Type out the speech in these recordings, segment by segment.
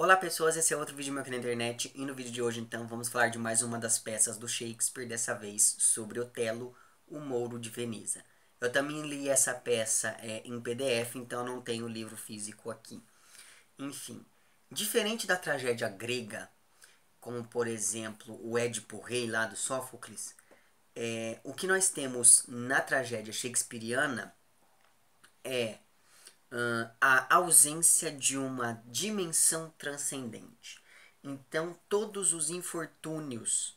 Olá pessoas, esse é outro vídeo meu aqui na internet e no vídeo de hoje então vamos falar de mais uma das peças do Shakespeare, dessa vez sobre Otelo, o Mouro de Veneza. Eu também li essa peça em PDF, então não tenho o livro físico aqui. Enfim, diferente da tragédia grega, como por exemplo o Édipo Rei lá do Sófocles, o que nós temos na tragédia shakespeariana é a ausência de uma dimensão transcendente. Então, todos os infortúnios,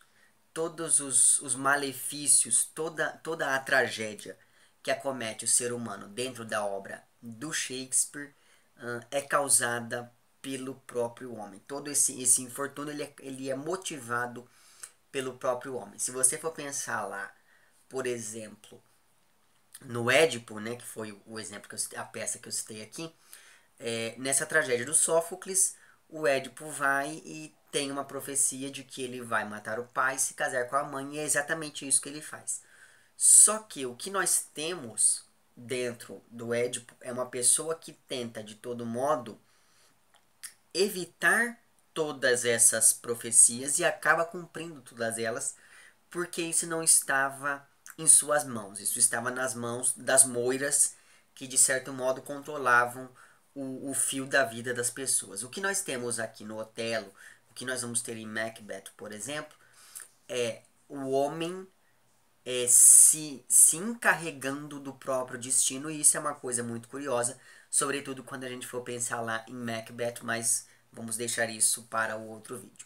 todos os malefícios, toda a tragédia que acomete o ser humano dentro da obra do Shakespeare é causada pelo próprio homem. Todo esse infortúnio ele é motivado pelo próprio homem. Se você for pensar lá, por exemplo, no Édipo, né, que foi o exemplo a peça que eu citei aqui, nessa tragédia do Sófocles, o Édipo vai e tem uma profecia de que ele vai matar o pai e se casar com a mãe, e é exatamente isso que ele faz. Só que o que nós temos dentro do Édipo é uma pessoa que tenta de todo modo evitar todas essas profecias e acaba cumprindo todas elas, porque isso não estava em suas mãos, isso estava nas mãos das moiras que de certo modo controlavam o fio da vida das pessoas. O que nós temos aqui no Otelo, o que nós vamos ter em Macbeth, por exemplo, é o homem se encarregando do próprio destino, e isso é uma coisa muito curiosa, sobretudo quando a gente for pensar lá em Macbeth, mas vamos deixar isso para o outro vídeo.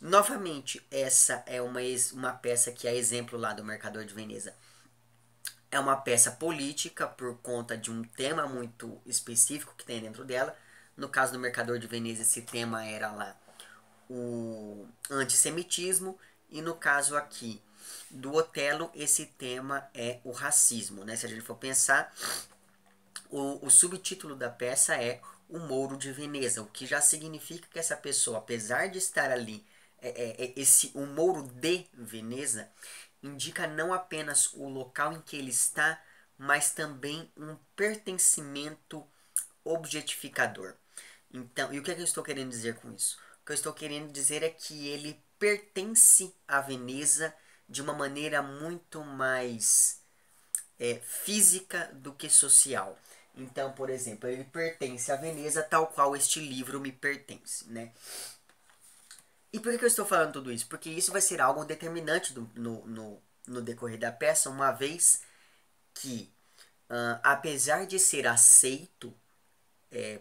Novamente, essa é uma peça que é exemplo lá do Mercador de Veneza. É uma peça política por conta de um tema muito específico que tem dentro dela. No caso do Mercador de Veneza, esse tema era lá o antissemitismo, e no caso aqui do Otelo, esse tema é o racismo, né? Se a gente for pensar, o subtítulo da peça é O Mouro de Veneza, o que já significa que essa pessoa, apesar de estar ali, o Mouro de Veneza indica não apenas o local em que ele está, mas também um pertencimento objetificador. Então, e o que, é que eu estou querendo dizer com isso? O que eu estou querendo dizer é que ele pertence a Veneza de uma maneira muito mais física do que social. Então, por exemplo, ele pertence a Veneza tal qual este livro me pertence, né? E por que eu estou falando tudo isso? Porque isso vai ser algo determinante no decorrer da peça, uma vez que, apesar de ser aceito,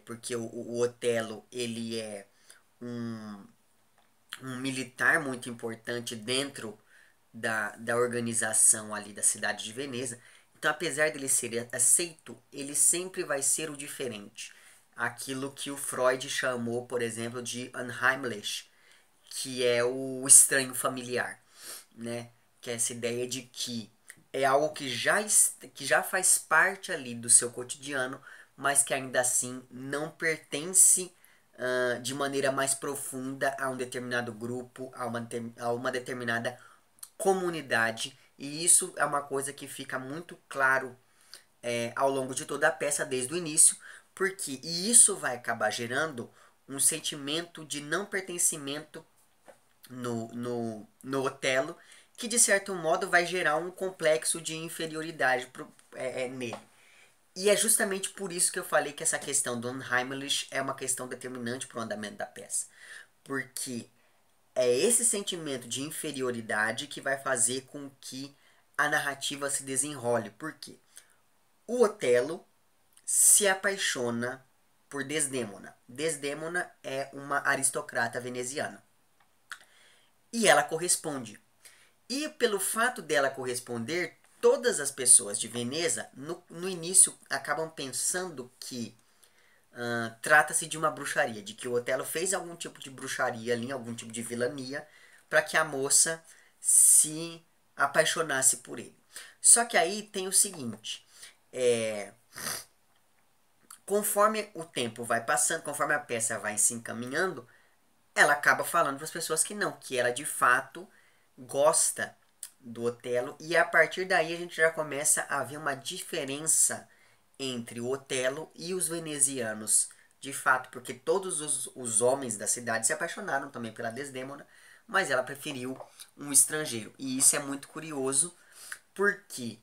porque o Otelo ele é um, um militar muito importante dentro da organização ali da cidade de Veneza. Então, apesar dele ser aceito, ele sempre vai ser o diferente. Aquilo que o Freud chamou, por exemplo, de unheimlich, que é o estranho familiar, né? Que é essa ideia de que é algo que já faz parte ali do seu cotidiano, mas que ainda assim não pertence de maneira mais profunda a um determinado grupo, a uma determinada comunidade. E isso é uma coisa que fica muito claro ao longo de toda a peça, desde o início, porque e isso vai acabar gerando um sentimento de não pertencimento no Otelo, que de certo modo vai gerar um complexo de inferioridade nele. E é justamente por isso que eu falei que essa questão do Unheimlich é uma questão determinante para o andamento da peça. Porque é esse sentimento de inferioridade que vai fazer com que a narrativa se desenrole. Por quê? O Otelo se apaixona por Desdémona. Desdémona é uma aristocrata veneziana. E ela corresponde. E pelo fato dela corresponder, todas as pessoas de Veneza, no início, acabam pensando que trata-se de uma bruxaria, de que o Otelo fez algum tipo de bruxaria ali, algum tipo de vilania, para que a moça se apaixonasse por ele. Só que aí tem o seguinte, conforme o tempo vai passando, conforme a peça vai se encaminhando, ela acaba falando para as pessoas que não, que ela de fato gosta do Otelo, e a partir daí a gente já começa a ver uma diferença entre o Otelo e os venezianos de fato, porque todos os homens da cidade se apaixonaram também pela Desdémona, mas ela preferiu um estrangeiro. E isso é muito curioso, porque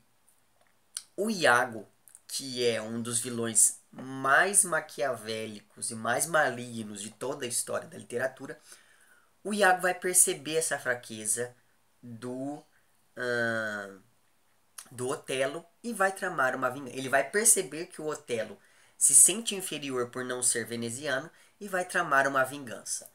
o Iago, que é um dos vilões mais maquiavélicos e mais malignos de toda a história da literatura, o Iago vai perceber essa fraqueza do, uh, do Otelo e vai tramar uma vingança. Ele vai perceber que o Otelo se sente inferior por não ser veneziano e vai tramar uma vingança.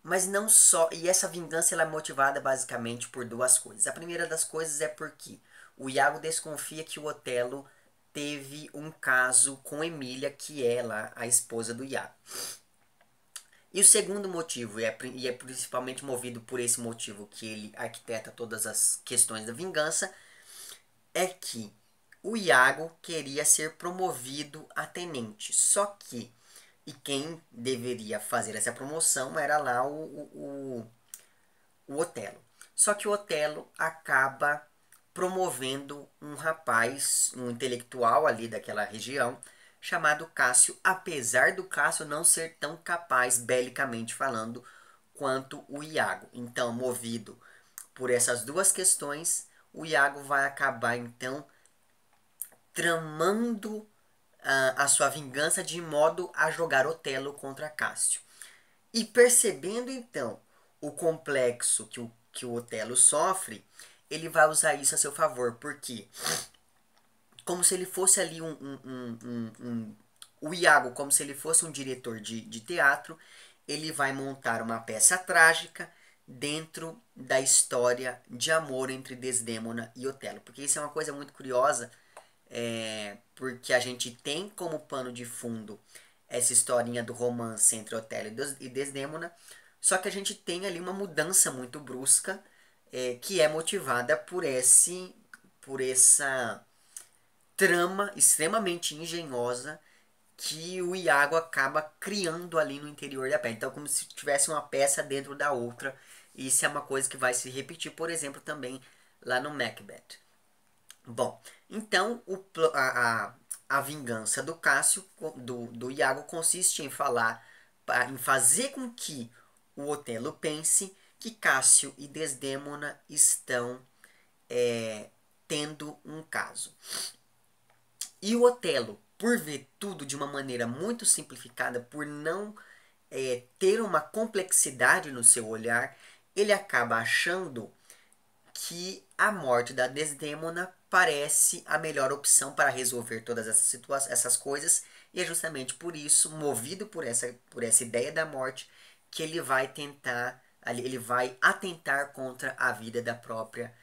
Mas não só, e essa vingança ela é motivada basicamente por duas coisas. A primeira das coisas é porque o Iago desconfia que o Otelo teve um caso com Emília, que é lá a esposa do Iago. E o segundo motivo, e é principalmente movido por esse motivo que ele arquiteta todas as questões da vingança, é que o Iago queria ser promovido a tenente. Só que, e quem deveria fazer essa promoção era lá o Otelo. Só que o Otelo acaba promovendo um rapaz, um intelectual ali daquela região, chamado Cássio, apesar do Cássio não ser tão capaz, belicamente falando, quanto o Iago. Então, movido por essas duas questões, o Iago vai acabar, então, tramando a sua vingança de modo a jogar Otelo contra Cássio. E percebendo, então, o complexo que o Otelo sofre, ele vai usar isso a seu favor, porque como se ele fosse ali o Iago, como se ele fosse um diretor de teatro, ele vai montar uma peça trágica dentro da história de amor entre Desdémona e Otelo. Porque isso é uma coisa muito curiosa, porque a gente tem como pano de fundo essa historinha do romance entre Otelo e Desdémona, só que a gente tem ali uma mudança muito brusca, que é motivada por essa trama extremamente engenhosa que o Iago acaba criando ali no interior da peça. Então, como se tivesse uma peça dentro da outra. E isso é uma coisa que vai se repetir, por exemplo, também lá no Macbeth. Bom, então a vingança do Cássio, do Iago, consiste em em fazer com que o Otelo pense que Cássio e Desdémona estão tendo um caso. E o Otelo, por ver tudo de uma maneira muito simplificada, por não ter uma complexidade no seu olhar, ele acaba achando que a morte da Desdémona parece a melhor opção para resolver todas essas coisas, e é justamente por isso, movido por essa ideia da morte, que ele vai ele vai atentar contra a vida da própria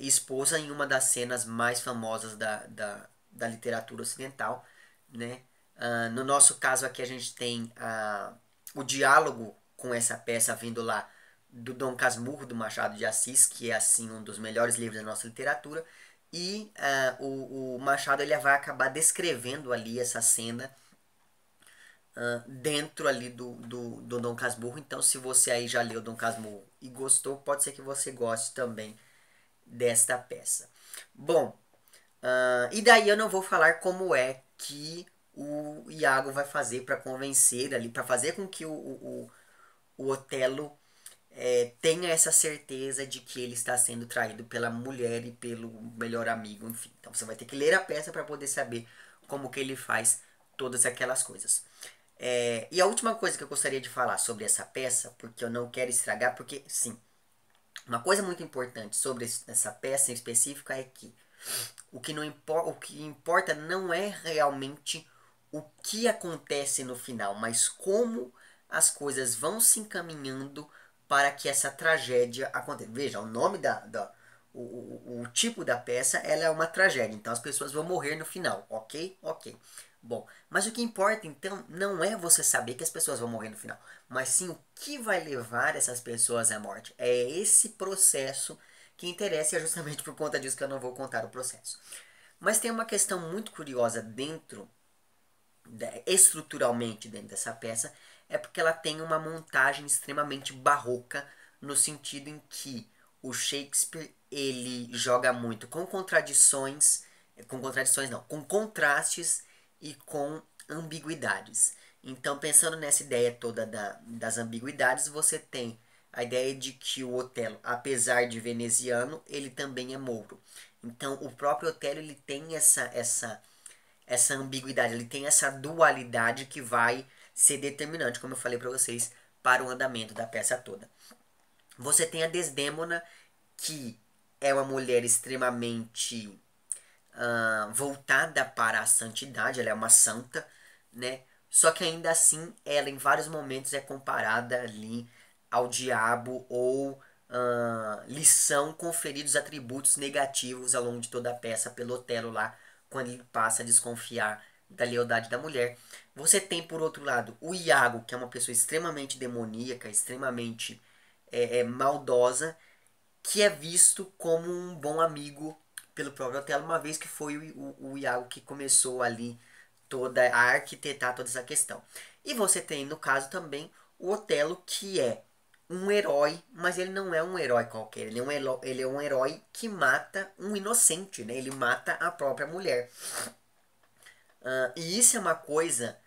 esposa em uma das cenas mais famosas da literatura ocidental, né? No nosso caso aqui a gente tem o diálogo com essa peça vindo lá do Dom Casmurro, do Machado de Assis, que é assim um dos melhores livros da nossa literatura, e o Machado ele vai acabar descrevendo ali essa cena dentro ali do Dom Casmurro. Então, se você aí já leu Dom Casmurro e gostou, pode ser que você goste também desta peça. Bom, e daí eu não vou falar como é que o Iago vai fazer para convencer ali, para fazer com que o Otelo tenha essa certeza de que ele está sendo traído pela mulher e pelo melhor amigo, enfim. Então você vai ter que ler a peça para poder saber como que ele faz todas aquelas coisas. E a última coisa que eu gostaria de falar sobre essa peça, porque eu não quero estragar, porque sim, uma coisa muito importante sobre essa peça em específico é que o que importa não é realmente o que acontece no final, mas como as coisas vão se encaminhando para que essa tragédia aconteça. Veja, o nome o tipo da peça, ela é uma tragédia, então as pessoas vão morrer no final, ok? Ok. Bom, mas o que importa então não é você saber que as pessoas vão morrer no final, mas sim o que vai levar essas pessoas à morte. É esse processo que interessa, e é justamente por conta disso que eu não vou contar o processo. Mas tem uma questão muito curiosa estruturalmente dentro dessa peça, é porque ela tem uma montagem extremamente barroca, no sentido em que o Shakespeare ele joga muito com contradições não, com contrastes e com ambiguidades. Então, pensando nessa ideia toda das ambiguidades, você tem a ideia de que o Otelo, apesar de veneziano, ele também é mouro. Então, o próprio Otelo ele tem essa ambiguidade, ele tem essa dualidade que vai ser determinante, como eu falei para vocês, para o andamento da peça toda. Você tem a Desdémona, que é uma mulher extremamente voltada para a santidade, ela é uma santa, né? Só que ainda assim, ela em vários momentos é comparada ali ao diabo ou lhe são conferidos atributos negativos ao longo de toda a peça pelo Otelo lá, quando ele passa a desconfiar da lealdade da mulher. Você tem, por outro lado, o Iago, que é uma pessoa extremamente demoníaca, extremamente maldosa, que é visto como um bom amigo pelo próprio Otelo, uma vez que foi o Iago que começou ali toda a arquitetar toda essa questão. E você tem, no caso também, o Otelo, que é um herói, mas ele não é um herói qualquer, ele é um herói que mata um inocente, né? Ele mata a própria mulher. E isso é uma coisa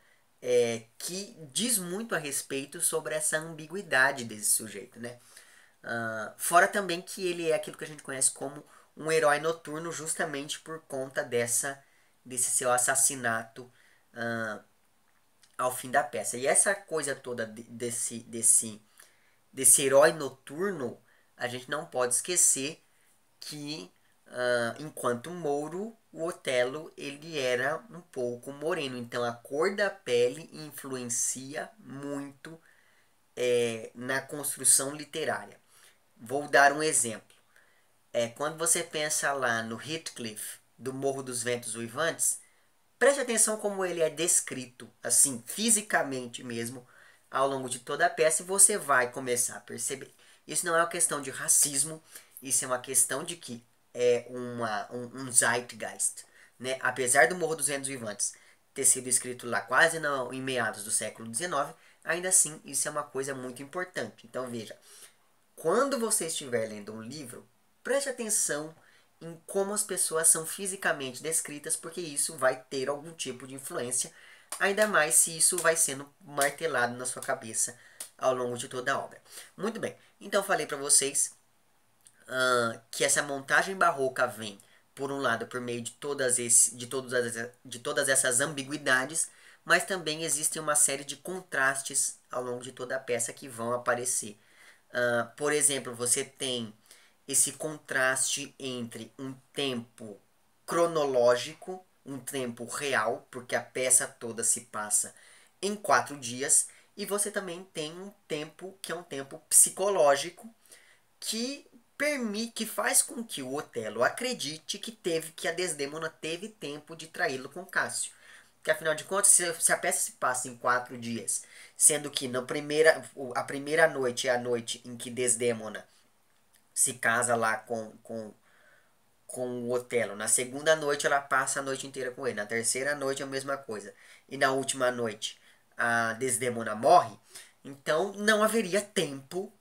que diz muito a respeito sobre essa ambiguidade desse sujeito, né? Fora também que ele é aquilo que a gente conhece como um herói noturno, justamente por conta desse seu assassinato ao fim da peça. E essa coisa toda desse herói noturno, a gente não pode esquecer que, enquanto mouro, o Otelo ele era um pouco moreno. Então a cor da pele influencia muito na construção literária. Vou dar um exemplo. Quando você pensa lá no Heathcliff, do Morro dos Ventos Uivantes, preste atenção como ele é descrito, assim, fisicamente mesmo, ao longo de toda a peça, e você vai começar a perceber. Isso não é uma questão de racismo, isso é uma questão de que é um zeitgeist. Né? Apesar do Morro dos Ventos Uivantes ter sido escrito lá quase em meados do século XIX, ainda assim isso é uma coisa muito importante. Então veja, quando você estiver lendo um livro, preste atenção em como as pessoas são fisicamente descritas, porque isso vai ter algum tipo de influência, ainda mais se isso vai sendo martelado na sua cabeça ao longo de toda a obra. Muito bem, então falei para vocês que essa montagem barroca vem, por um lado, por meio de todas essas ambiguidades, mas também existem uma série de contrastes ao longo de toda a peça que vão aparecer. Por exemplo, você tem esse contraste entre um tempo cronológico, um tempo real, porque a peça toda se passa em 4 dias, e você também tem um tempo que é um tempo psicológico que que faz com que o Otelo acredite que a Desdémona teve tempo de traí-lo com Cássio. Que afinal de contas, se a peça se passa em 4 dias, sendo que a primeira noite é a noite em que Desdémona se casa lá com o Otelo. Na segunda noite ela passa a noite inteira com ele. Na terceira noite é a mesma coisa. E na última noite a Desdémona morre. Então não haveria tempo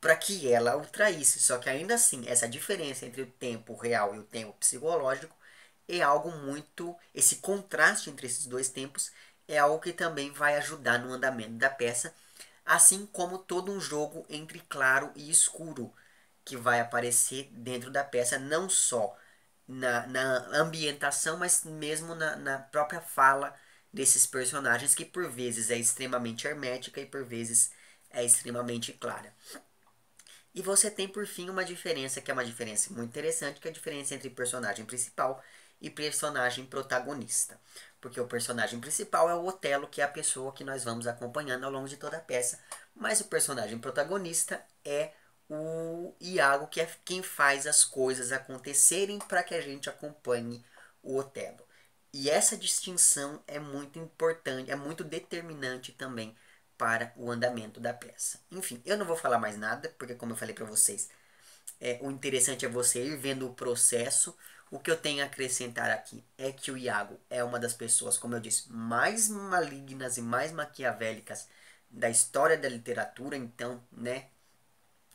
para que ela o traísse. Só que ainda assim, essa diferença entre o tempo real e o tempo psicológico é algo muito. Esse contraste entre esses dois tempos é algo que também vai ajudar no andamento da peça, assim como todo um jogo entre claro e escuro que vai aparecer dentro da peça, não só na ambientação, mas mesmo na própria fala desses personagens, que por vezes é extremamente hermética e por vezes é extremamente clara. E você tem por fim uma diferença que é uma diferença muito interessante, que é a diferença entre personagem principal e personagem protagonista. Porque o personagem principal é o Otelo, que é a pessoa que nós vamos acompanhando ao longo de toda a peça, mas o personagem protagonista é o Iago, que é quem faz as coisas acontecerem para que a gente acompanhe o Otelo. E essa distinção é muito importante, é muito determinante também para o andamento da peça. Enfim, eu não vou falar mais nada, porque como eu falei para vocês, o interessante é você ir vendo o processo. O que eu tenho a acrescentar aqui é que o Iago é uma das pessoas, como eu disse, mais malignas e mais maquiavélicas da história da literatura. Então, né,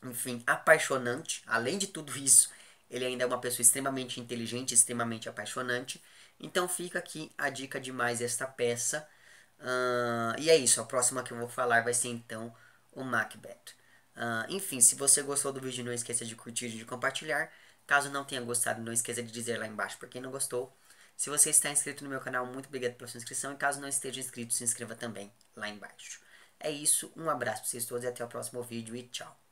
enfim, apaixonante. Além de tudo isso, ele ainda é uma pessoa extremamente inteligente, extremamente apaixonante. Então fica aqui a dica de mais esta peça. E é isso, a próxima que eu vou falar vai ser então o Macbeth. Enfim, se você gostou do vídeo, não esqueça de curtir e de compartilhar. Caso não tenha gostado, não esqueça de dizer lá embaixo por quem não gostou. Se você está inscrito no meu canal, muito obrigado pela sua inscrição. E caso não esteja inscrito, se inscreva também lá embaixo. É isso, um abraço para vocês todos e até o próximo vídeo e tchau.